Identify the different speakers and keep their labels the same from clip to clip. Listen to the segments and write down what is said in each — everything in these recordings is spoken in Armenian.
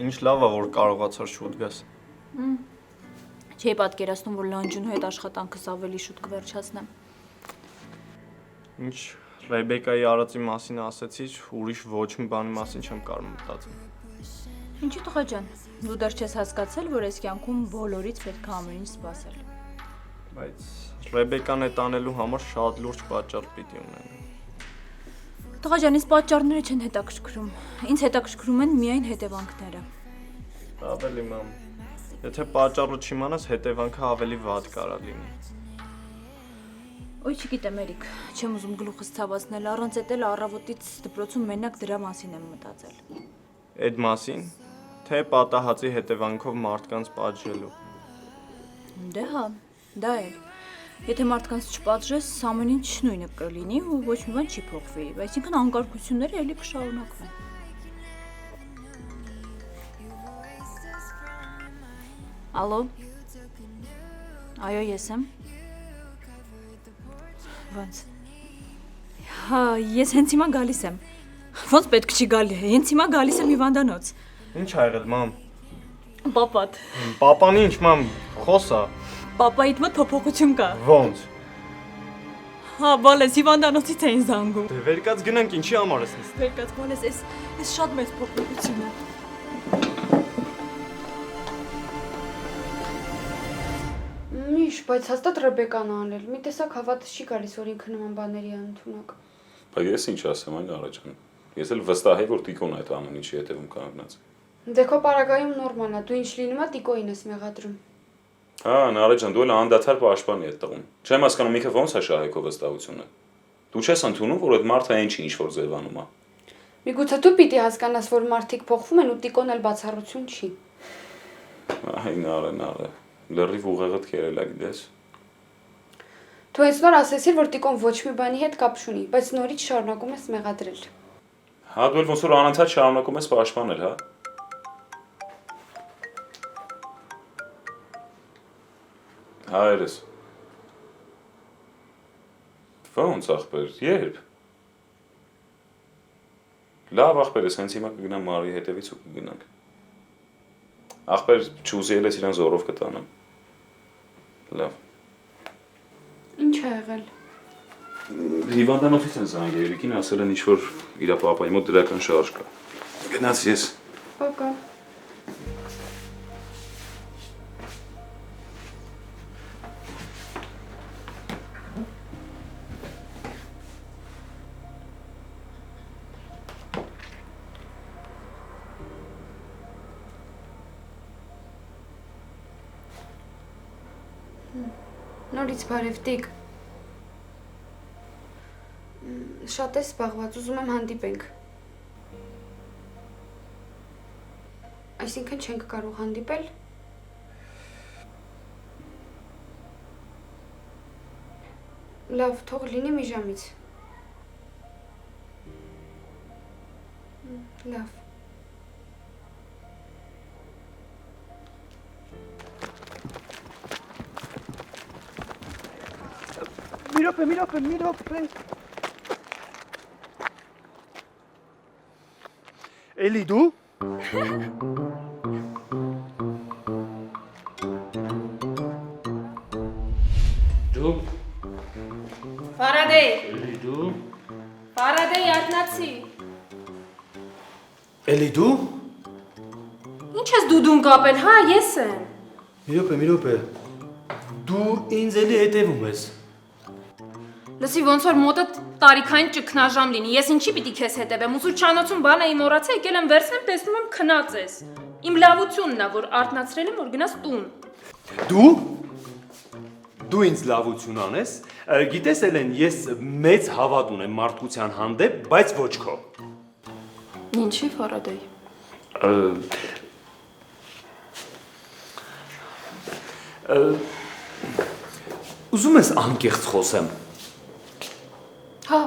Speaker 1: Ինչ լավ է, որ կարողացար շուտ գաս։
Speaker 2: Չէի պատկերացնում, որ Լանջունու հետ աշխատանքս ավելի շուտ կվերջացնեմ։
Speaker 1: Ինչ Ռեբեկայի արածի մասին ասեցիր, ուրիշ ոչ մի բանի մասին չեմ կարող մտածել։
Speaker 2: Ինչի տղա ջան, դու դեռ չես հասկացել, որ այս կյանքում բոլորից պետք է ամեն ինչ սպասել։
Speaker 1: Բայց Ռեբեկան այդ անելու համար շատ լուրջ պատճառ պիտի ունենա։
Speaker 2: Տղա ջան, ինձ պատճառները չեն հետաքրքրում։ Ինձ հետաքրքրում են միայն հետևանքները։
Speaker 1: Ավելի մամ, եթե պատճառը չիմանաս, հետևանքը ավելի վատ կարա լինի։
Speaker 2: Ոյ չգիտեմ Էրիկ, չեմ ուզում գլուխս ցավացնել, առանց էդ էլ առավոտից դպրոցում մենակ դրա մասին եմ մտածել։
Speaker 1: Այդ մասին, թե պատահածի հետևանքով մարդկանց պատժելու։
Speaker 2: Դե հա, դա է։ Եթե մարդկանց չպատժես, ամեն ինչ նույնը կլինի ու ոչ մի բան չի փոխվի, այսինքն անկարգությունները էլի կշարունակվեն։ Ալո։ Այո, ես եմ։ Ոնց։ Հա, ես հենց հիմա գալիս եմ։ Ոնց պետք չի գալի, հենց հիմա գալիս եմ հիվանդանոց։
Speaker 1: Ինչ ա եղել, մամ։
Speaker 2: Պապատ։
Speaker 1: Պապան ինչ, մամ, խոսա։
Speaker 2: Պապայիդ մոտ փոփոխություն կա։
Speaker 1: Ոնց։
Speaker 2: Հա, բալես, հիվանդանոցից էին զանգում։
Speaker 1: Դե վերկած գնանք, ինչի համար ես նստել։
Speaker 2: Վերկած բալես, այս շատ մեծ փոփոխություն է։
Speaker 3: Միշ, բայց հաստատ Ռեբեկան անել։ Մի տեսակ հավատս չի գալիս, որ ինքը նման բաների անընդունակ։
Speaker 4: Բայց ես ինչ ասեմ, այն Նարեկ ջան։ Ես էլ վստահ եմ, որ Տիկոն այդ ամեն ինչի հետևում կանգնած։
Speaker 3: Դե քո պարագայում նորմալ է, դու ինչ լինում է Տիկոին ես մեղադրում։
Speaker 4: Հա, Նարեկ ջան, դու էլ անդադար պաշտպանի այդ տղուն։ Չեմ հասկանում ինքը ոնց է շահել քո վստահությունը։ Դու չես ընդունում, որ այդ մարդը այն չի ինչ որ ձևանում է։
Speaker 3: Միգուցե դու պիտի հասկանաս, որ մարդիկ փոխվում են ու Տիկոն էլ բացառություն չի։
Speaker 4: Այ Նարե, լրիվ ուղեղդ քերել է, գիտես։
Speaker 3: Դու այս նոր ասեցիր, որ Տիկոն ոչ մի բանի հետ կապ չունի, բայց նորից շարունակում ես մեղադրել։
Speaker 4: Հա, դու էլ ոնց որ անընդհատ շարունակում ես պաշտպանել, հա։ Հայրս։ Ոնց ախպեր, երբ։ Լավ ախպեր ես, հենց հիմա կգնամ Մարիի հետևից ու կգնանք։ Ախպեր չուզի ես իրան զորով կտանեմ։ Լավ։
Speaker 3: Ինչ է եղել։
Speaker 4: Հիվանդանոցից են զանգել, Երիկին ասել են ինչ-որ իր պապայի մոտ դրական շարժ կա։ Գնաց ես։
Speaker 3: Պակա։ Նորից բարև Տիկ։ Շատ ես զբաղված, ուզում եմ հանդիպենք։ Այսինքն չենք կարող հանդիպել։ Լավ, թող լինի մի ժամից։ Լավ։
Speaker 5: մի րոպե։ Էլի դու։
Speaker 6: Դու։
Speaker 7: Ֆարադեյ։
Speaker 6: Էլի դու։
Speaker 7: Ֆարադեյ արտնացի։
Speaker 5: Էլի դու։
Speaker 7: Ինչ ես դուդուն կապել, հա, ես եմ։
Speaker 5: Մի րոպե։ Դու ինձ էլի հետևում ես։
Speaker 7: Լսի, ոնց որ մոտդ տարիքային ճգնաժամ լինի, ես ինչի պիտի քեզ հետևեմ, ուսուցչանոցում բան էի մոռացել, եկել եմ վերցնեմ, տեսնում եմ քնած ես։ Իմ լավությունն է, որ արթնացրել եմ, որ գնաս տուն։
Speaker 5: Դու ինձ լավություն անես, գիտես Էլեն, ես մեծ հավատ ունեմ մարդկության հանդեպ, բայց ոչ քո։
Speaker 7: Ինչի, Ֆարադեյ։
Speaker 5: Ուզում ես անկեղծ խոսեմ։
Speaker 7: Հա,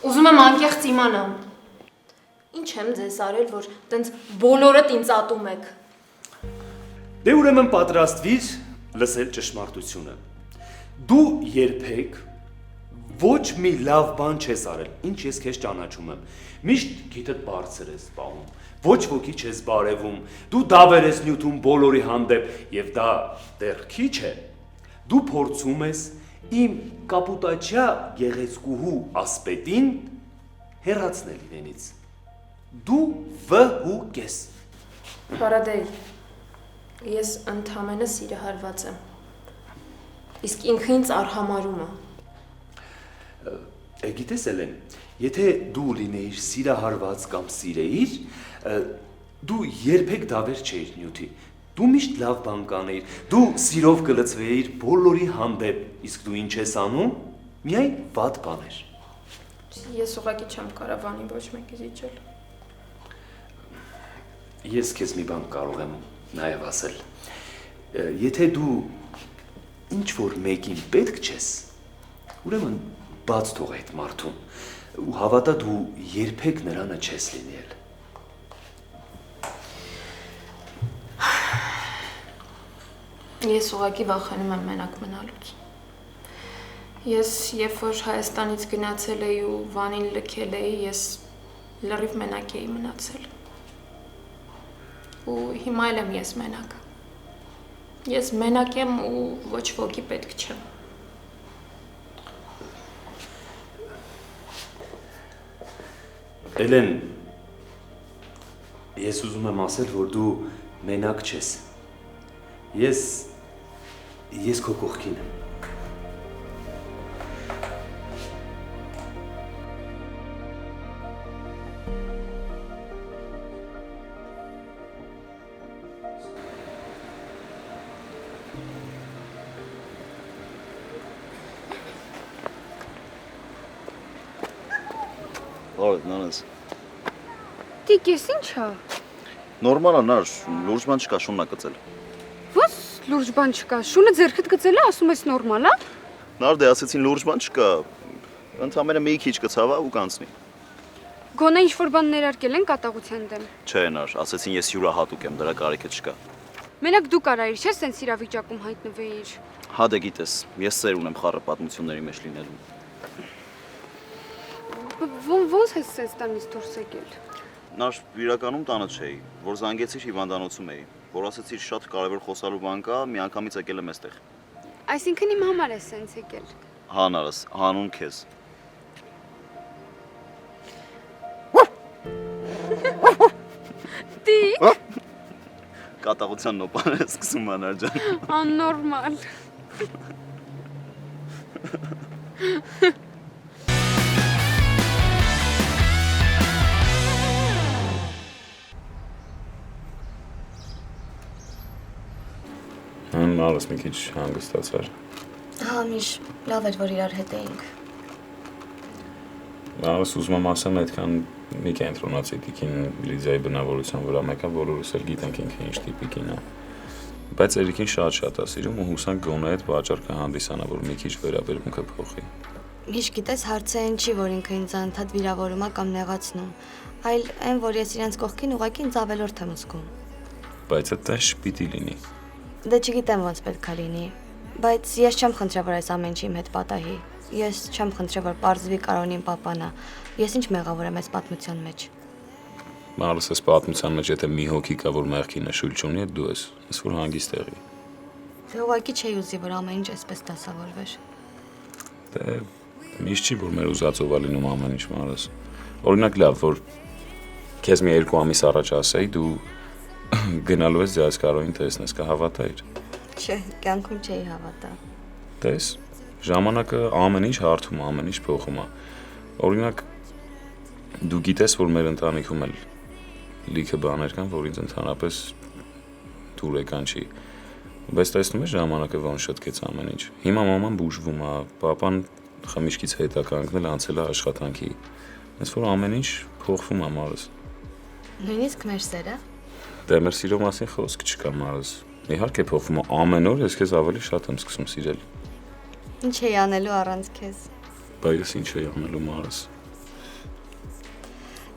Speaker 7: ուզում եմ անկեղծ իմանամ։ Ինչ եմ ձեզ արել, որ տենց բոլորդ ինձ ատում եք։
Speaker 5: Դե ուրեմն պատրաստվիր լսել ճշմարտությունը։ Դու երբեք ոչ մի լավ բան չես արել, ինչ ես քեզ ճանաչում եմ։ Միշտ գիտդ բարձր ես զբաղում, Ոչ ոքի չես բարևում, դու դավեր ես նյութում բոլորի հանդեպ, եւ դա դեռ քիչ է։ Դու փորձում ես իմ կապուտաչյա գեղեցկուհու ասպետին հեռացնել իրենից։ Դու վհուկ ես։
Speaker 7: Փարադեյ, ես ընդհանրապես սիրահարված եմ։ Իսկ ինքը ինձ արհամարում է։
Speaker 5: Գիտես Էլեն, եթե դու լինեիր սիրահարված կամ սիրեիր, դու երբեք դավեր չէիր նյութի։ Դու միշտ լավ բան կանեիր, դու սիրով կլծվեիր բոլորի հանդեպ, իսկ դու ինչ ես անում, միայն վատ բաներ։
Speaker 7: Ես ուղղակի չեմ կարող անի ոչ մեկի զիջել։
Speaker 5: Ես քեզ մի բան կարող եմ նաև ասել։ Եթե դու ինչ որ մեկին պետք չես, ուրեմն բաց թող այդ մարդուն ու հավատա դու երբեք նրանը չես լինել։
Speaker 7: Ես ուղղակի վախենում եմ մենակ մնալուց։ Ես երբ որ Հայաստանից գնացել էի ու Վանին լքել էի, ես լրիվ մենակ էի մնացել։ Ու հիմա էլ եմ ես մենակ։ Ես մենակ եմ ու ոչ ոքի պետք չեմ։
Speaker 5: Էլեն, ես ուզում եմ ասել, որ դու մենակ չես։ Ես քո կողքին եմ։
Speaker 8: Բարև, նանես։
Speaker 3: Տիկ, ես ինչա։
Speaker 8: Նորմալ է, նար, լուրջ բան չկա, շունն է կծել։
Speaker 3: Ո՞ս լուրջ բան չկա։ Շունը ձեռքդ գծել է, ասում ես նորմալ է։
Speaker 8: Նար դե ասեցին լուրջ բան չկա։ Ընդամենը մի քիչ կցավա ու կանցնի։
Speaker 3: Գոնե ինչ որ բան ներարկել են կատաղության դեմ։
Speaker 8: Չէ, նար, ասեցին ես յուրահատուկ եմ, դրա կարիքը չկա։
Speaker 3: Մենակ դու կարայիր, չէ՞, սենց իրավիճակում հայտնվեիր։
Speaker 8: Հա դե գիտես, ես ծեր ունեմ խառը պատմությունների մեջ լինելու։
Speaker 3: Ոնց ես սենց տանից դուրս եկել։
Speaker 8: Նար, իրականում տանը չէի, որ զանգեցիր հիվանդանոցում էի, որ ասեցիր շատ կարևոր խոսալու բան կա, միանգամից եկել եմ այստեղ։
Speaker 3: Այսինքն իմ համար ես սենց եկել։
Speaker 8: Հա, նարս, հանուն քեզ։
Speaker 3: Տիկ։
Speaker 8: Կատաղության նոպան է սկսում անար ջան։
Speaker 3: Աննորմալ։
Speaker 4: Նարս մի քիչ հանգստացար։
Speaker 9: Հա, միշ, լավ էր, որ իրար հետ էինք։
Speaker 4: Նարս ուզում եմ ասեմ այդքան մի կենտրոնացի տիկին Լիդիայի բնավորության վրա մեկը, որորս էլ գիտենք ինքը ինչ տիպիկին է։ Բայց Էրիկին շատ է սիրում ու հուսանք գոնե այդ վաճառ կհանդիսանա, որ մի քիչ վերաբերմունքը փոխի։
Speaker 9: Միշ գիտես, հարցը այն չի, որ ինքը ինձ անդադ վիրավորում է կամ նեղացնում, այլ այն, որ ես իրենց կողքին ուղղակի ինձ ավելորդ եմ զգում։
Speaker 4: Բայց դա պիտի լինի։
Speaker 9: Դե չգիտեմ ոնց պետք է լինի, բայց ես չեմ խնդրել, որ այս ամեն ինչի իմ հետ պատահի։ Ես չեմ խնդրել, որ պարզվի Կարոնին պապանա։ Ես ինչ մեղավոր եմ այս պատմության մեջ։
Speaker 4: Մարս էս պատմության մեջ եթե մի հոգի կա, որ մեղքի նշույլ չունի, դու ես, ես որ հանգիստ եղի։
Speaker 9: Դե ուղղակի չէի ուզի, որ ամեն ինչ այսպես դասավորվեր։
Speaker 4: Դե միշտ չի, որ մեր ուզածով է լինում ամեն ինչ, Մարս։ Օրինակ լավ, որ քեզ մի 2 ամիս առաջ ասեի, դու գնալու ես ձեզ Կարոնին տեսնես, կհավատայիր։
Speaker 9: Չէ, կյանքում չէի հավատա։
Speaker 4: Տես, ժամանակը ամեն ինչ հարթում է, ամեն ինչ փոխում է։ Օրինակ դու գիտես, որ մեր ընտանիքում էլ լիքը բաներ կան, որ ինձ ընդհանրապես դուր եկան չի։ Բայց տեսնում ես ժամանակը ոնց շտկեց ամեն ինչ։ Հիմա մաման բուժվում է, պապան խմիչքից հետ է կանգնել, անցել է աշխատանքի։ Այս որ ամեն ինչ փոխվում է, Մարս։
Speaker 9: Նույնիսկ մեր սերը։
Speaker 4: Դե մեր սիրո մասին խոսք չկա, Մարս։ Իհարկե փոխվում է ամեն օր, ես քեզ ավելի շատ եմ սկսում սիրել։
Speaker 9: Ինչ էի անելու առանց քեզ։
Speaker 4: Բայց ես ինչ էի անելու, Մարս։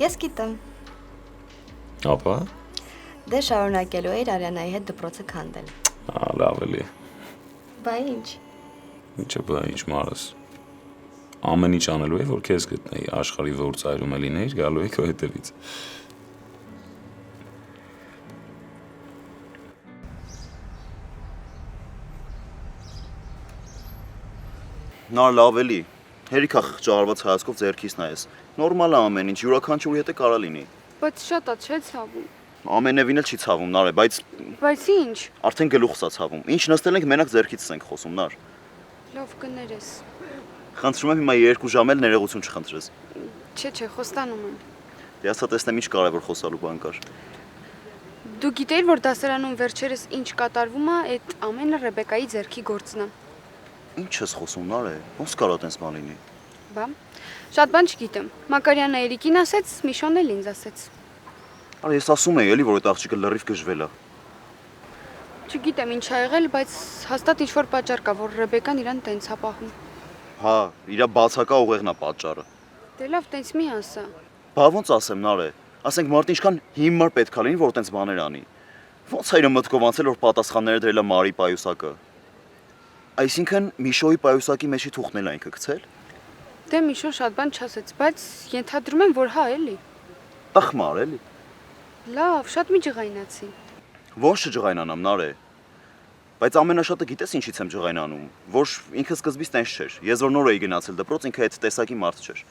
Speaker 9: Ես գիտեմ։
Speaker 4: Ապա։
Speaker 9: Դե շարունակելու էիր Արիանայի հետ դպրոցը քանդել։
Speaker 4: Լավ էլի։
Speaker 9: Բա ինչ։
Speaker 4: Ինչը բա ինչ, Մարս։ Ամեն ինչ անելու է, որ քեզ գտնեի, աշխարհի որ ծայրում է լինեիր, գալու է քո հետևից։
Speaker 8: Նար լավ էլի։ Հերիքա խղճահարված հայացքով ձեռքից նայես։ Նորմալ է ամեն ինչ, յուրաքանչյուրի հետ է կարա լինի։
Speaker 3: Բայց շատ է, չէ՞ ցավում։
Speaker 8: Ամենևին էլ չի ցավում, Նար է,
Speaker 3: Բայց ինչ։
Speaker 8: արդեն գլուխս է ցավում։ Ինչ նստել ենք մենակ ձեռքից ենք խոսում, Նար։
Speaker 3: Լավ կներես։
Speaker 8: Խնդրում եմ հիմա 2 ժամ էլ ներողություն չխնդրես։
Speaker 3: Չէ, խոստանում եմ։
Speaker 8: Դե ասա տեսնեմ ինչ կարևոր խոսալու բան կար։
Speaker 3: Դու գիտեիր, որ դասարանում վերջերս ինչ կատարվում է, այդ ամենը Ռեբեկայի ձեռքի գործն է։
Speaker 8: Ինչ ես խոսում, Նար է։ Ոնց կարա տենց բան լինի։
Speaker 3: Բա։ Շատ բան չգիտեմ։ Մակարյանը Էրիկին ասեց, Միշոն էլ ինձ ասեց։
Speaker 8: Արա ես ասում եի էլի, որ այդ աղջիկը լրիվ գժվել է։
Speaker 3: Չգիտեմ ինչ ա եղել, բայց հաստատ ինչ-որ պատճառ կա, որ Ռեբեկան իրան տենց է պահում։
Speaker 8: Հա, իրա բացակա ուղեղն է պատճառը։
Speaker 3: Դե լավ, տենց մի ասա։
Speaker 8: Բա ոնց ասեմ, Նար է։ Ասենք մարդը ինչքան հիմար պետք է լինի, որ տենց բաներ անի։ Ոնց է իր մտքով անցել, որ պատասխանները դրել է Մարի պայուսակը։ Այսինքն Միշոյի պայուսակի մեջի թուղթն էլ ինքը գցել։
Speaker 3: Դե Միշոն շատ բան չասեց, բայց ենթադրում եմ, որ հա էլի։
Speaker 8: Տխմար էլի։
Speaker 3: Լավ, շատ մի ջղայնացի։
Speaker 8: Ոնց չջղայնանամ, Նար է։ Բայց ամենաշատը գիտես ինչից եմ ջղայնանում, որ ինքը սկզբից տենց չէր։ Ես որ նոր էի գնացել դպրոց, ինքը այդ տեսակի մարդ չէր։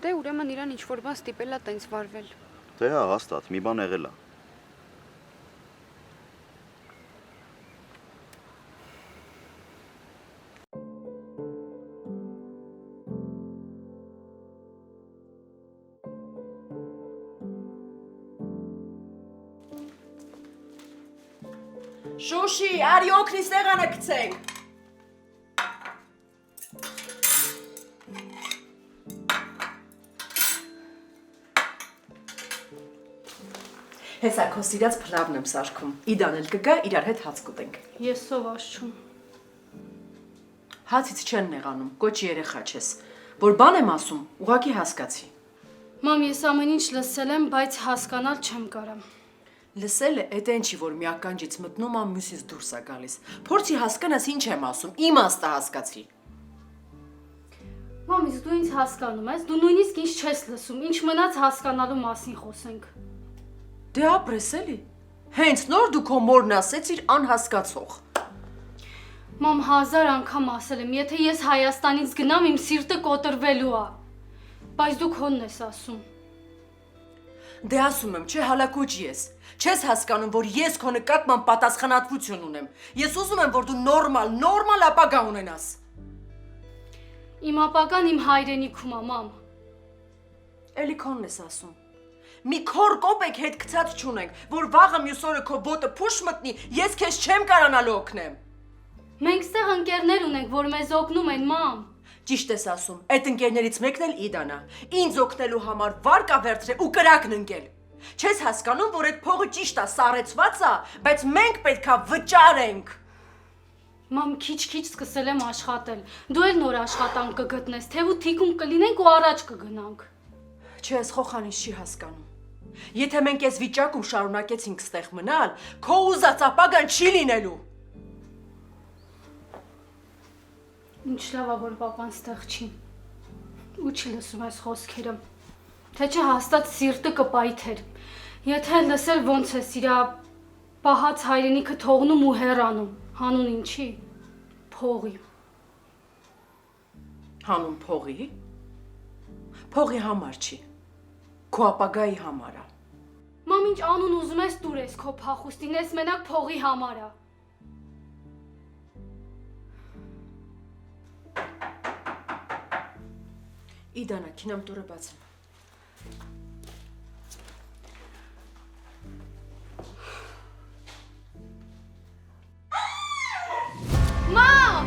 Speaker 3: Դե ուրեմն իրան ինչ-որ բան ստիպել է տենց վարվել։
Speaker 8: Դե հա, հաստատ, մի բան եղել է։
Speaker 10: Շուշի, արի օգնի սեղանը գցենք։ Հեսա քո սիրած փլավն եմ սարքում։ Իդան էլ կգա, իրար հետ հաց կուտենք։
Speaker 7: Ես սով աշխում։
Speaker 10: Հացից չեն նեղանում, կոչի երեխա չես։ Որ բան եմ ասում, ուղակի հասկացի։
Speaker 7: Մամ, ես ամեն ինչ լսել եմ, բայց հասկանալ չեմ կարամ։
Speaker 10: Լսել է, էդ ինչի որ մի ականջից մտնում ա, մյուսից դուրս է գալիս։ Փորձի հասկանաս ինչ եմ ասում, իմաստը հասկացի։
Speaker 7: Մամ, իսկ դու ինձ հասկանում ես, դու նույնիսկ ինչ չես լսում, ինչ մնաց հասկանալու մասին խոսենք։
Speaker 10: Դե ապրես էլի։ Հենց նոր դու քո մորն ասեցիր անհասկացող։
Speaker 7: Մամ, 1000 անգամ ասել եմ, եթե ես Հայաստանից գնամ, իմ սիրտը կոտրվելու է։ Բայց դու քոնն ես ասում։
Speaker 10: Դե ասում եմ, չէ հալակոճի ես։ Չես հասկանում, որ ես քո նկատմամբ պատասխանատվություն ունեմ։ Ես ուզում եմ, որ դու նորմալ ապագա ունենաս։
Speaker 7: Իմ ապագան իմ հայրենիքում է, մամ։
Speaker 10: Էլի քոնն ես ասում։ Մի քոր կոպեկ հետ գցած չունենք, որ վաղը մյուս օրը քո ոտը փուշ մտնի, ես քեզ չեմ կարանալու օգնեմ։
Speaker 7: Մենք ստեղ ընկերներ ունենք, որ մեզ օգնում են, մամ։
Speaker 10: Ճիշտ ես ասում, այդ ընկերներից մեկն էլ Իդան է։ Ինձ օգնելու համար վարկա վերցրել ու կրակն ընկել։ Չես հասկանում, որ այդ փողը ճիշտ է, սառեցված է, բայց մենք պետքա վճարենք։
Speaker 7: Մամ, քիչ-քիչ սկսել եմ աշխատել։ Դու էլ նոր աշխատանք կգտնես, թե ու թիկուն կլինենք ու առաջ կգնանք։
Speaker 10: Չես խոխանից չի հասկանում։ Եթե մենք այս վիճակում շարունակեցինք ստեղ մնալ, քո ուզած ապագան չի լինելու։
Speaker 7: Ինչ լավ է, որ պապան ստեղ չի։ Ու չի լսում այս խոսքերը։ Թե չէ հաստատ սիրտը կպայթեր։ Եթե լսել ոնց է իրա պահած հայրենիքը թողնում ու հեռանում, հանուն ինչի։ Փողի։
Speaker 10: Հանուն փողի։ Փողի համար չի։ Քո ապագայի համար է։
Speaker 7: Մամ, ինչ անուն ուզում ես տուր ես քո փախուստին, ես մենակ փողի համար է։
Speaker 10: Իդանա, քինամ տուրը բացեմ։
Speaker 7: Մամ!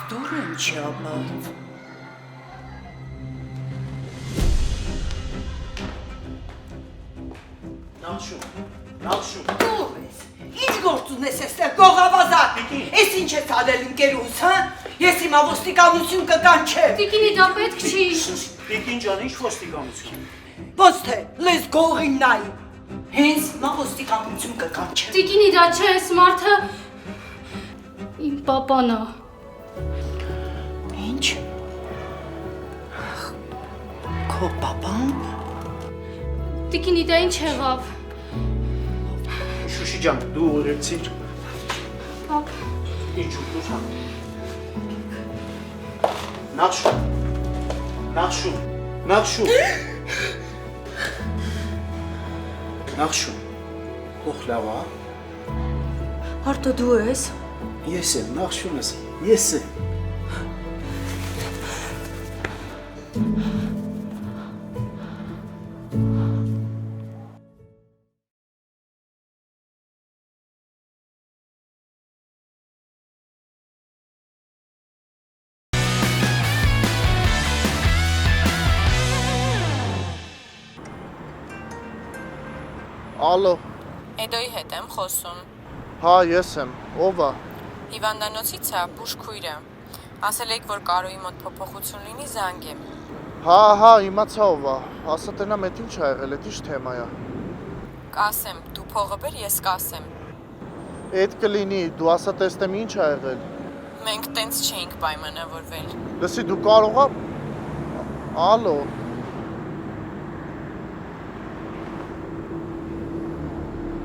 Speaker 10: Здорово, чабат. Նալշու։ Դու ես։ Ինչ գոհ գործ ունես էստեղ գողավազակ։ Էս ինչ ես արել ընկերուս, հա։ Ես հիմա ոստիկանություն կկանչեմ։
Speaker 7: Տիկինի դա պետք չի։
Speaker 11: Տիկին ջան, ինչ ոստիկանություն։
Speaker 10: Ոչ թե լես գողին նայ։ Հենց հիմա ոստիկանություն կկանչեմ։
Speaker 7: Տիկինի դա չէ, այս մարդը իմ պապան է։
Speaker 10: Ինչ։ Քո պապան։
Speaker 7: Տիկինի դա ինչ եղավ։
Speaker 11: Շուշի ջան, դու օրեցիր։
Speaker 7: Պապ։
Speaker 11: Ինչ ուտուր հա։ Նախշուն։ Նախշուն։ Նախշուն։ Նախշուն։ Ող լավ է։
Speaker 10: Արտո դու ես։
Speaker 11: Ես եմ, նախշունս։ Ես եմ։
Speaker 12: Ալո,
Speaker 13: Էդոյի հետ եմ խոսում։
Speaker 12: հա, ես եմ, ով է։
Speaker 13: Հիվանդանոցից է, բուժքույրը։ Ասել եք, որ Կարոյի մոտ փոփոխություն լինի, զանգեմ։
Speaker 12: Հա, իմացա ով է, ասա տնամ էդ ինչ ա եղել, էդ ինչ թեմա է։
Speaker 13: Կասեմ, դու փողը բեր, ես կասեմ։
Speaker 12: Էդ կլինի, դու ասա տեսնեմ ինչ ա եղել։
Speaker 13: Մենք տենց չէինք պայմանավորվել։
Speaker 12: Լսի, դու կարող ա։ Ալո։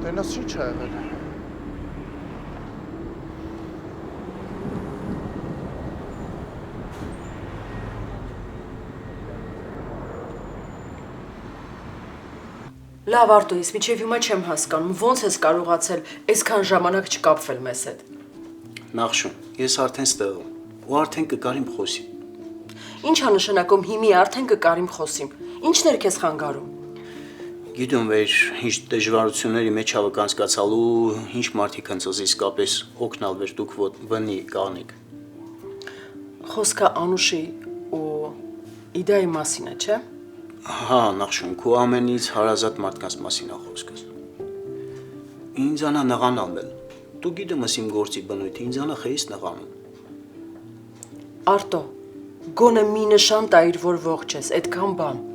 Speaker 12: Տենաս ինչ ա եղել։
Speaker 10: Լավ Արտո, ես միջև հիմա չեմ հասկանում, ոնց ես կարողացել այսքան ժամանակ չկապվել մեզ հետ։
Speaker 11: Նախշուն, ես արդեն ստեղում, ու արդեն կկարիմ խոսիմ։
Speaker 10: Ինչ ա նշանակում հիմի արդեն կկարիմ խոսիմ։ Ինչն էր քեզ խանգարում։
Speaker 11: Գիտում վեր, ինչ դժվարությունների մեջ ա վկանցկացալու, ինչ մարդիկ հնցոզ իսկապես օգնալ վեր դուք վնի կանիք։
Speaker 10: Խոսքը Անուշի ու Իդայի մասին է, չէ։
Speaker 11: Հա, Նախշուն, քո ամենից հարազատ մարդկանց մասին ա խոսքս։ Ինձանա նղանալ էլ։ Դու գիտում ես իմ գործի բնույթը, ինձանա խեից նղանում։
Speaker 10: Արտո, գոնե մի նշան տայիր, որ ողջ ես, այդքան բան։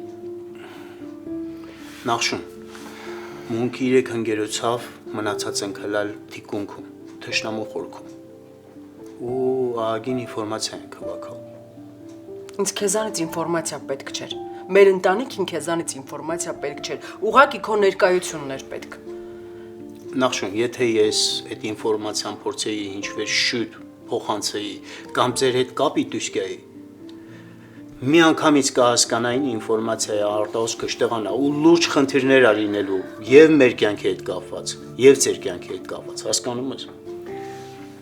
Speaker 11: Նախշուն, մունքի 3 հնգերոցավ մնացած ենք հլալ թիկունքում, թշնամու խորքում։ Ու ագին ինֆորմացիա ենք հավաքալ։
Speaker 10: Ինձ քեզանից ինֆորմացիա պետք չէր։ Մեր ընտանիքին քեզանից ինֆորմացիա պետք չէր։ Ուղղակի քո ներկայությունն էր պետք։
Speaker 11: Նախշուն, եթե ես այդ ինֆորմացիան փորձեի ինչ-որ շուտ փոխանցեի կամ ձեր հետ կապի դուսկեի, մի անգամից կհասկանային ինֆորմացիայի արտահոսքը շտեղանա ու լուրջ խնդիրներ ա լինելու եւ մեր կյանքի հետ կապված, եւ ձեր կյանքի հետ կապված, հասկանում ես։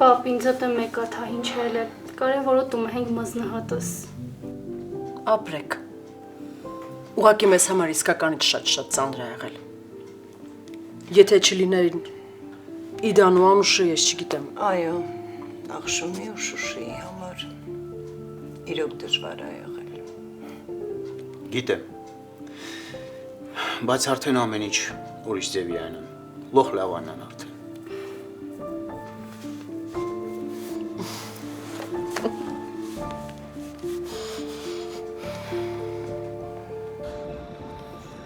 Speaker 14: Պապ, ինձ հետ մեկ ա թա ինչ էլ է, կարևորը դու մենք մզնահատս։
Speaker 10: Ապրեք։ Ուղղակի մեզ համար իսկականից շատ ծանր ա եղել։ Եթե չլիներ Իդան ու Անուշը, ես չգիտեմ։
Speaker 15: Այո, Նախշունի ու Շուշիի համար իրոք դժվար ա եղել։
Speaker 11: Գիտեմ, բայց արդեն ամեն ինչ ուրիշ ձևի այնան, լող լավանան արդեն։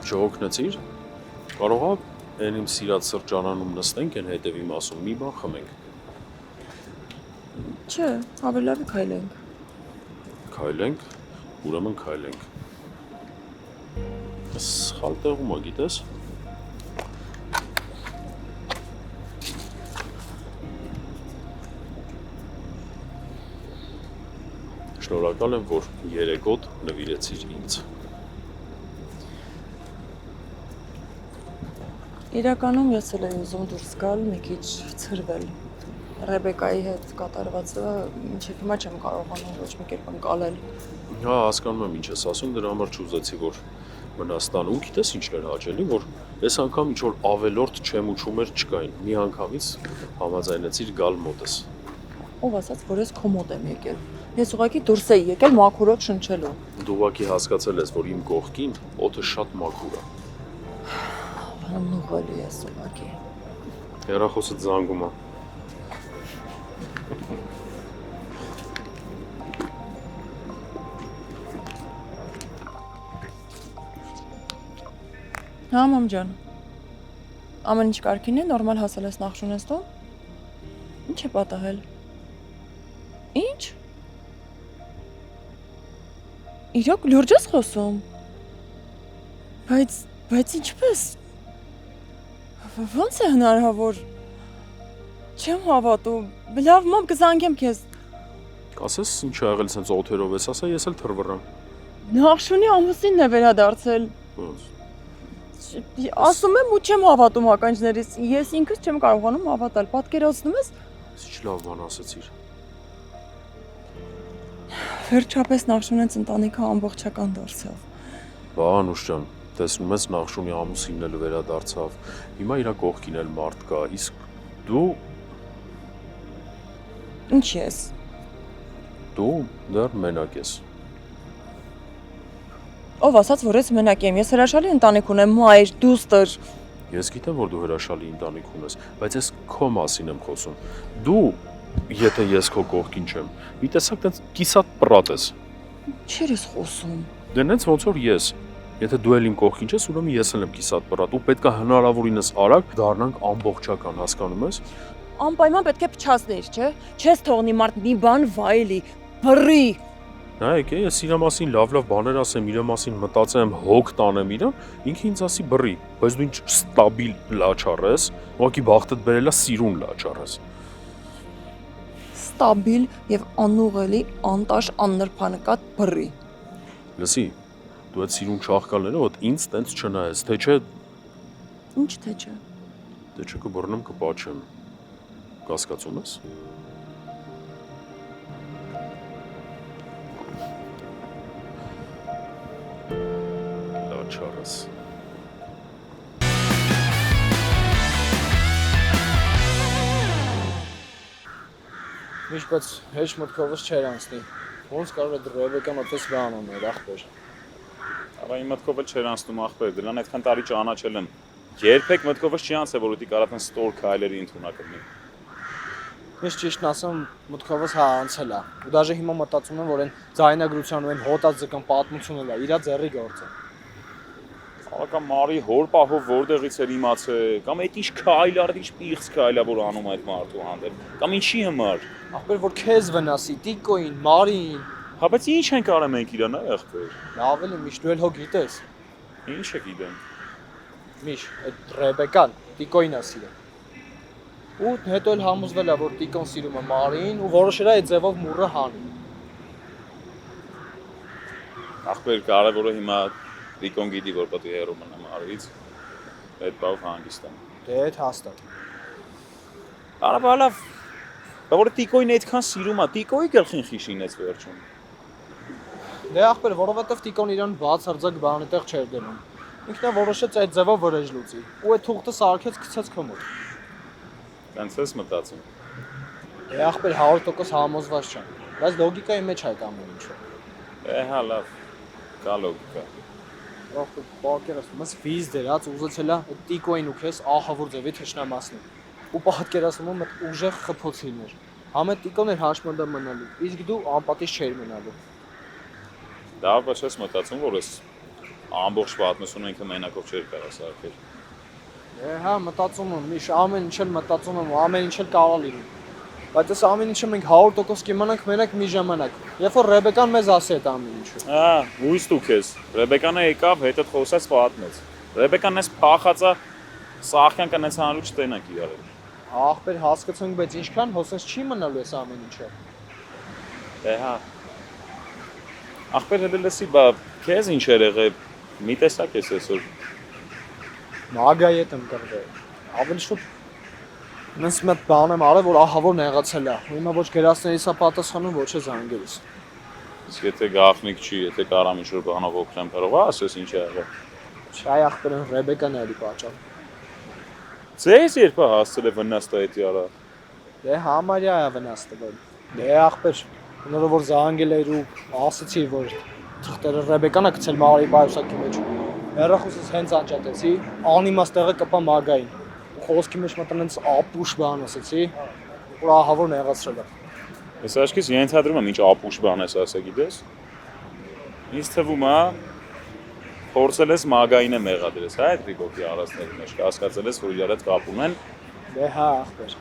Speaker 4: Չօգնեցիր, կարող ա այն իմ սիրած սրճարանում նստենք, այն հետևի մասում մի բան խմենք։
Speaker 2: Չէ, ավելի լավ է քայլենք։
Speaker 4: Քայլենք, ուրեմն քայլենք։ Սխալ տեղում ա, գիտես։ Շնորհակալ եմ, որ երեկոտ նվիրեցիր ինձ։
Speaker 2: Իրականում ես էլ եմ ուզում դուրս գալ, մի քիչ ցրվել։ Ռեբեկայի հետ կատարվածը մինչև հիմա չեմ կարողանում ոչ մի կերպ ընկալել։
Speaker 4: Հա, հասկանում եմ ինչ ես ասում, դրա համար չուզեցի, որ մնաս տանը, ու գիտես ինչն էր հաճելի, որ այս անգամ ինչ որ ավելորդ չեմ ուչումեր չկային, մի անգամից համաձայնեցիր գալ մոտս։
Speaker 2: Ով ասաց, որ ես քո մոտ եմ եկել։ Ես ուղղակի դուրս էի եկել մաքուրով շնչելու։
Speaker 4: Դու ուղղակի հասկացել ես, որ իմ կողքին օդը շատ մաքուր է։
Speaker 2: Անուղղելի ես ուղղակի։
Speaker 4: Հեռախոսը զանգում է։
Speaker 13: Հա, մամ ջան։ Ամեն ինչ կարգին է, նորմալ հասել ես նախշուն ես դու։ Ինչ է պատահել։ Ինչ։ Իրոք լուրջ ես խոսում։ Բայց ինչպես։ Ոնց է հնարավոր։ Չեմ հավատում։ Լավ, մամ, կզանգեմ քեզ։
Speaker 4: Կասես ինչ ա եղել սենց օթերով ես, ասա ես էլ թռվռա։
Speaker 13: Նախշունի ամուսինն է վերադարձել։
Speaker 4: Ոնց։
Speaker 13: Ասում եմ ու չեմ հավատում ականջներիս։ Ես ինքս չեմ կարողանում հավատալ։ Պատկերացնում ես։
Speaker 4: Ինչ լավ բան ասացիր։
Speaker 13: Վերջապես Նախշունից ընտանիքը ամբողջական դարձավ։
Speaker 4: Բա Անուշ ջան, տեսնում ես Նախշունի ամուսինն էլ վերադարձավ։ Հիմա իրա կողքին էլ մարդ կա, իսկ դու
Speaker 13: Ինչ ես։
Speaker 4: Դու դեռ մենակ ես։
Speaker 13: Ով ասաց, որ ես մենակ եմ։ Ես հրաշալի ընտանիք ունեմ, մայր, դուստր։
Speaker 4: Ես գիտեմ, որ դու հրաշալի ընտանիք ունես, բայց ես քո մասին եմ խոսում։ Դու, եթե ես քո կողքին չեմ, մի տեսակ տենց կիսատ պրատ ես։
Speaker 13: Չէր ես խոսում։
Speaker 4: Դե նենց ոնց որ ես։ Եթե դու էլ իմ կողքին ես, ուրեմն ես էլ եմ կիսատ պրատ։ Ու պետք է հնարավորինս արագ դառնանք ամբողջական, հասկանում ես։
Speaker 13: Անպայման պետք է փչացնեիր, չէ՞։ Չես թողնի մարդ մի բան վայելի, բռի։
Speaker 4: Նայեք, ես իր մասին լավ բաներ ասեմ, իր մասին մտածեմ, հոգ տանեմ իրան, ինքը ինձ ասի բռի, բայց դու ինչ ստաբիլ լաչառ ես, ուղղակի բախտդ բերելա սիրուն լաչառ ես։
Speaker 13: Ստաբիլ եւ անուղելի, անտաշ, աննրբանկատ բռի։
Speaker 4: Լսի, դու այդ սիրուն չաղկալները ոտ ինձ տենց չնայես, թե չէ։
Speaker 13: Ինչ թե չէ։
Speaker 4: Դե չէ կբռնեմ կպաչեմ։ Կասկածում ես։ Չարս։
Speaker 16: Միշտ բայց հեչ մտքովս չէր անցնի։ Ոնց կարող է Ռեբեկան այդպես բան անել, ախպեր։
Speaker 4: Ահա իմ մտքով էլ չէր անցնում ախպեր, դրան այդքան տարի ճանաչել եմ։ Երբեք մտքովս չի անցել, որ ուտի կարա տեն ստոր քայլերի ընդունակ լինի։
Speaker 16: Միշտ ճիշտն ասեմ, մտքովս հա անցել է։ Ու դաժե հիմա մտածում եմ, որ այն ձայնագրության ու այն հոտած ձկան պատմությունը լա, իրա ձեռի գործ է։
Speaker 4: Կամ Մարի հոր պահով որտեղից էր իմացել, կամ այդ ինչ քայլ արդ, ինչ պիղծ քայլ է որ անում այդ մարդու հանդեպ, կամ ինչի համար։
Speaker 16: Ախպեր որ քեզ վնասի, Տիկոին, Մարին։
Speaker 4: Հա բայց ինչ ենք արել մենք իրան, ախպեր։
Speaker 16: Լավ էլի, միշտ դու էլ հո գիտես։
Speaker 4: Ինչ է գիտեմ։
Speaker 16: Միշտ այդ Ռեբեկան Տիկոին է սիրում։ Ու հետո էլ համոզվել է, որ Տիկոն սիրում է Մարին ու որոշել է այդ ձևով մուրը հանի։
Speaker 4: Ախպեր կարևորը հիմա Տիկոն գիտի, որ պետք է հեռու մնա Մարից, այդ բավ հանգիստ եմ։
Speaker 16: Դե այդ հաստատ։
Speaker 4: Արա լավ, որ Տիկոին այդքան սիրում է, Տիկոյի գլխին խիշինեց վերջում։
Speaker 16: Դե ախպեր, որովհետև Տիկոն իրան բացարձակ բանետեղ չէր դնում։ Ինքն է որոշեց այդ ձևով վրեժ լուծի, ու այդ թուղթը սարքեց գցեց քո մոտ։
Speaker 4: Տենց ես մտածում։
Speaker 16: Դե ախպեր 100% համոզված չեմ, բայց լոգիկայի մեջ այդ ամեն ինչը։
Speaker 4: Է հա լավ, կա լոգիկա։
Speaker 16: Ախպեր, պատկերացնում ես վիզ դրած ուզեցել է այդ Տիկոին ու քեզ ահավոր ձևի թշնամասնի։ Ու պատկերացնում եմ այդ ուժեղ խփոցիներ։ Համե Տիկոն էր հաշմանդա մնալու, իսկ դու անպատիժ չէիր մնալու։
Speaker 4: Դա բայց ես մտածում, որ ես ամբողջ պատմությունը ինքը մենակով չէր կարող սարքել։
Speaker 16: Հա, մտածում եմ, միշտ ամեն ինչ էլ մտածում եմ, ամեն ինչ էլ կարող լինի։ Բայց այս ամեն ինչը մենք 100% կիմանանք մենակ մի ժամանակ։ Երբ որ Ռեբեկան մեզ ասի այդ ամեն ինչը։
Speaker 4: Հա, ույս դու քեզ։ Ռեբեկանը եկավ, հետդ խոսեց, պատմեց։ Ռեբեկան էս փախածա սախյան կանեց հանալու չտենանք իրար։
Speaker 16: Ախպեր հասկացանք, բայց ինչքան հոսես չի մնալու այս ամեն ինչը։
Speaker 4: Դե հա։ Ախպեր հենց լսի, բա քեզ ինչ էր եղել։ Մի տեսակ ես այսօր։
Speaker 16: Մագայի հետ եմ կռվել։ Ավելի շուտ Մենց մեծ բան եմ արել, որ ահավոր նեղացել է։ Հիմա ոչ գերասներիս է պատասխանում, ոչ է զանգելիս։
Speaker 4: Իսկ եթե գաղտնիք չի, եթե կարամ ինչ-որ բանով օգնեմ, կարող է ասես ինչ է եղել։
Speaker 16: Շայ ախպերն Ռեբեկան է էլի պատճառ։
Speaker 4: Ձեզ երբ է հասցել է վնաս տայետի արա։
Speaker 16: Դե համարյա է վնաս տվել։ Դե ախպեր, նորը որ զանգել էր ու ասացի, որ թղթերը Ռեբեկան է գցել Մարի պայուսակի մեջ։ Հեռախոսից հենց անջատեցի, անիմաստ տեղը կպա Մագային։ Խոսքի մեջ մտան այնց ապուշ բան ասեցի, որ ահավոր նեղացրել է։
Speaker 4: Ես աչքիս ենթադրում եմ ինչ ապուշ բան ես ասա գիտես։ Ինձ թվում է փորձել ես մագայինը մեղադրես, հա այդ Ռիգոկի առածների մեջ, կասկածել ես որ իրար հետ կապ ունեն։
Speaker 16: Դե հա, ախպեր։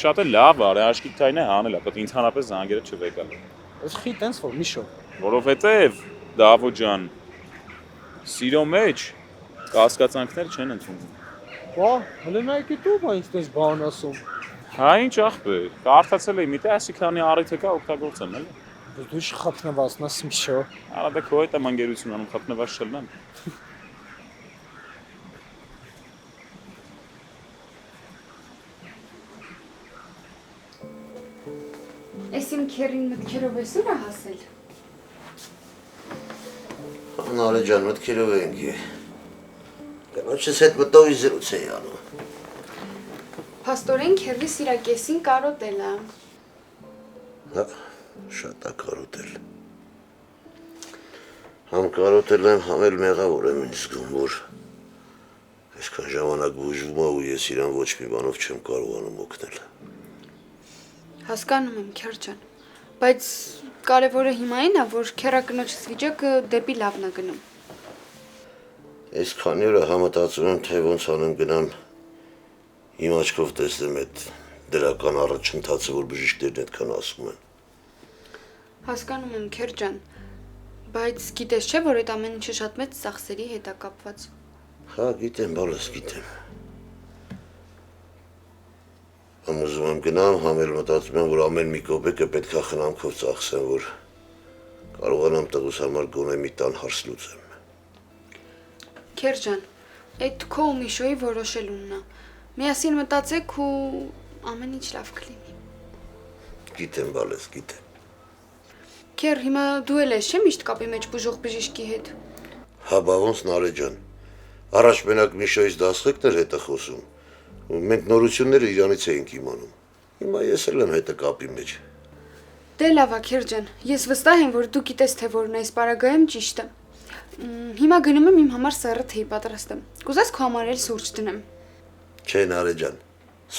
Speaker 4: Շատ է լավ արի, աշկիկ թայնը անել է, բայց ընդհանրապես զանգերը չվեկալ։
Speaker 16: Ես խի տենց որ միշո։
Speaker 4: Որովհետև Դավո ջան, սիրո մեջ կասկածանքներ չեն ընդունում։
Speaker 16: Բա, հələ նայքի դու բա ինձ բան ասում։
Speaker 4: Հա ինչ ախպեր, կարդացել եմ, միտե ասի քանի առիթ կա օգտագործեմ, էլի։
Speaker 16: Դու խփնված ես միշո։
Speaker 4: Արա դա քո հետ եմ անգերություն անում, խփնված չլնեմ։
Speaker 3: Էս իմ քերին մտքերով ես ուր է հասել։
Speaker 17: Նարե ջան, մտքերով ենք։ Կնոջս հետ մտովի զրույց էի անում։
Speaker 3: Փաստորեն քերվի սիրակեսին կարոտել է։
Speaker 17: Հա, շատ է կարոտել։ Համ կարոտել եմ, համ էլ մեղավոր եմ ինձ զգում, որ այսքան ժամանակ բուժվում է ու ես իրան ոչ մի բանով չեմ կարողանում օգնել։
Speaker 3: Հասկանում եմ, քեր ջան, բայց կարևորը հիմա այն է, որ քերակնոջս վիճակը դեպի լավն է գնում։
Speaker 17: Այս քանի օրը համտածում եմ, թե ոնց անեմ գնամ իմ աչքով տեսնեմ այդ դրական առաջընթացը, որ բժիշկներն այդքան ասում են։
Speaker 3: Հասկանում եմ, քեր ջան, բայց գիտես չէ, որ այդ ամեն ինչը շատ մեծ ծախսերի հետ է կապված։
Speaker 17: Հա, գիտեմ, բալես գիտեմ։ Համ ուզում եմ գնամ, համ էլ մտածում եմ, որ ամեն մի կոպեկը պետք է խնամքով ծախսեմ, որ կարողանամ տղուս համար գոնե մի տան հարց լուծեմ։
Speaker 3: Քեր ջան, այդ քո ու Միշոյի որոշելունն է։ Միասին մտածեք ու ամեն ինչ լավ կլինի։
Speaker 17: Գիտեմ, բալես, գիտեմ։
Speaker 3: Քեր, հիմա դու էլ ես չէ՞ միշտ կապի մեջ բուժող բժիշկի հետ։
Speaker 17: Հա, բա ոնց Նարե ջան։ Առաջ մենակ Միշոյից դասղեկն էր հետը խոսում։ Մենք նորությունները իրանից էինք իմանում։ Հիմա ես էլ եմ հետը կապի մեջ։
Speaker 3: Դե լավ է, քեր ջան, ես վստահ եմ, որ դու գիտես, թե որն է այս պարագայում ճիշտը։ Հիմա գնում եմ իմ համար սառը թեյ պատրաստեմ։ Կուզես քո համար էլ սուրճ դնեմ։
Speaker 17: Չէ, Նարե ջան,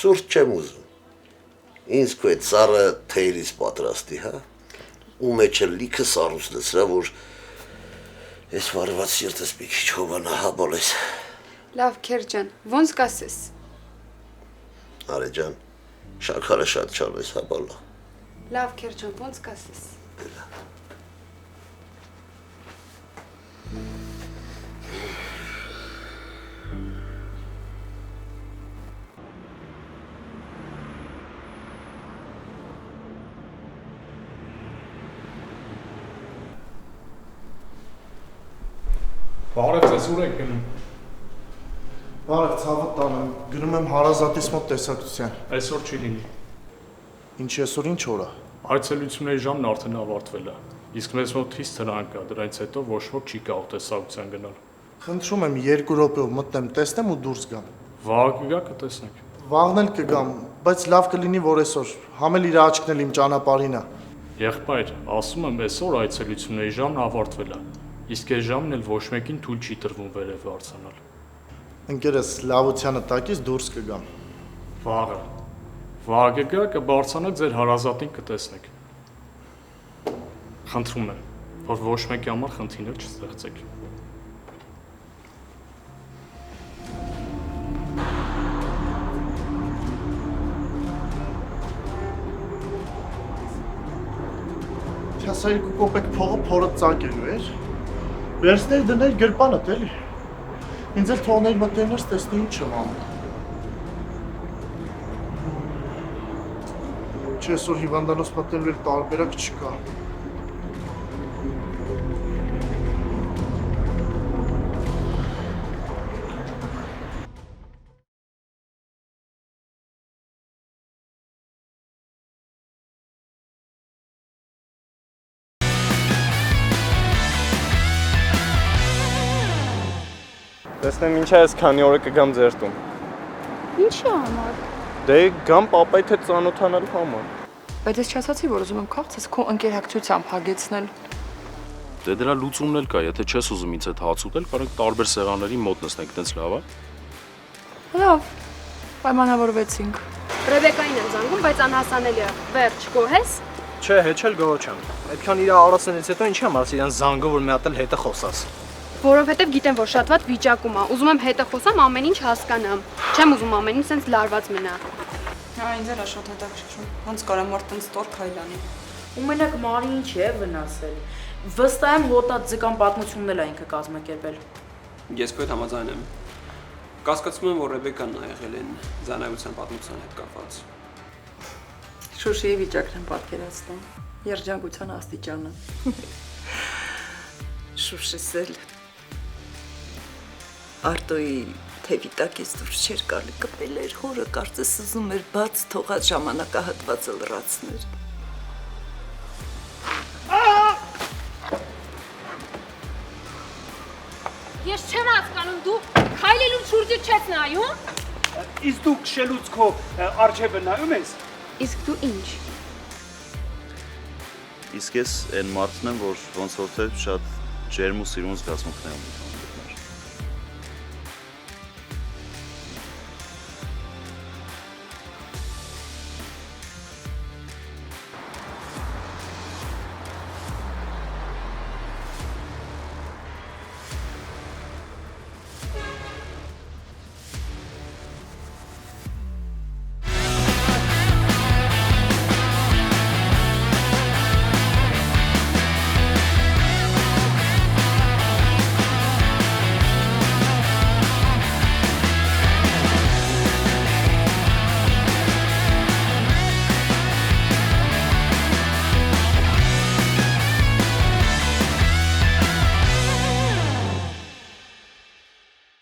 Speaker 17: սուրճ չեմ ուզում։ Ինձ քո այդ սառը թեյից պատրաստի, հա։ Ու մեջը լիքը սառույց լցրա, որ այս վարված սիրտս մի քիչ հովանա, հա, բալես։
Speaker 3: Լավ, քեր ջան, ոնց կասես։
Speaker 17: Նարե ջան, շաքարը շատ չանես, հա, բալա։
Speaker 3: Լավ, քեր ջան, ոնց կասես։
Speaker 18: Բարև ձեզ, ուր եք գնում։
Speaker 12: Բարև, ցավը տան եմ, գնում եմ հարազատիս մոտ տեսակցության։
Speaker 18: Այսօր չի լինի։
Speaker 12: Ինչ այսօր ինչ օր է։
Speaker 18: Այցելությունների ժամն արդեն ավարտվել է։ Իսկ մեզ մոտ հիստ հրանք կա, դրանից հետո ոչ ոք չի կարող տեսակցության գնալ։
Speaker 12: Խնդրում եմ 2 րոպեով մտնեմ, տեսնեմ ու դուրս գամ։
Speaker 18: Վաղ կգա կտեսնեք։
Speaker 12: Վաղն էլ կգամ, բայց լավ կլինի, որ այսօր, համ էլ իր աչքն էլ իմ ճանապարհին է։
Speaker 18: Եղբայր, ասում եմ այսօր այցելությունների ժամն ավարտվել է։ Իսկ այս ժամն էլ ոչ մեկին թույլ չի տրվում վերև արձանալ։
Speaker 12: Ընկերս լավությանը տակից դուրս կգամ։
Speaker 18: Վաղը։ Վաղ կգա կբարձրանաք ձեր հարազատին կտեսնեք։ Խնդրում եմ, որ ոչ մեկի համար խնդիրներ չստեղծեք։
Speaker 12: Հասա 2 կոպեկ փողը փորը ծակելու էր։ Վերցներ դներ գրպանդ էլի։ Ինձ էլ թողներ մտներս տեսնի ինչ եմ անում։ Չէ, այսօր հիվանդանոց մտնելու էլ տարբերակ չկա։
Speaker 1: Տեսնեմ ինչ է այս քանի օրը կգամ ձեր տուն։
Speaker 13: Ինչի համար։
Speaker 1: Դե գամ պապայիդ հետ ծանոթանալու համար։
Speaker 13: Բայց ես չասացի, որ ուզում եմ քաղցես քո ընկերակցությամբ հագեցնել։
Speaker 19: Դե դրա լուծումն էլ կա, եթե չես ուզում ինձ հետ հաց ուտել, կարող տարբեր սեղանների մոտ նստենք, տենց լավ է։
Speaker 13: Լավ։ Պայմանավորվեցինք։
Speaker 3: Ռեբեկային եմ զանգում, բայց անհասանելի է։ Վերջ, գոհես։
Speaker 16: Չէ, հեչել գոհ չեմ։ Այդքան իր արածներից հետո ինչի՞ եմ ասի իրան զանգը, որ մի հատ էլ հետը խոսաս։
Speaker 3: Որովհետև գիտեմ, որ շատ վատ վիճակում է։ Ուզում եմ հետը խոսամ, ամեն ինչ հասկանամ։ Չեմ ուզում ամեն ինչ սենց լարված մնա։
Speaker 13: Հա, ինձ էլ է շատ հետաքրքրում։ Ոնց կարա մարդ տենց տոր քայլանի։ Ու մենակ Մարի ինչ է վնասել։ Վստահ եմ հոտած ձկան պատմությունն էլ է ինքը կազմակերպել։
Speaker 20: Ես քո հետ համաձայն եմ։ Կասկածում եմ, որ Ռեբեկան նա եղել են զանայության պատմության հետ կապված։
Speaker 13: Շուշիի վիճակն եմ պատկերացնում։ Երջանկության աստիճանը։
Speaker 15: Շուշիս էլ Արտոյի թևի տակից դուրս չէր գալի, կպել էր հորը, կարծես ուզում էր բաց թողած ժամանակահատվածը լրացներ։
Speaker 7: Ես չեմ հասկանում, դու քայլելուն շուրջը չես նայում։
Speaker 11: Իսկ դու քշելուց քո արջևը նայում ես։
Speaker 3: Իսկ դու ինչ։
Speaker 8: Իսկ ես այն մարդն եմ, որ ոնց որ թե շատ ջերմ ու սիրուն զգացմունքներ ունի։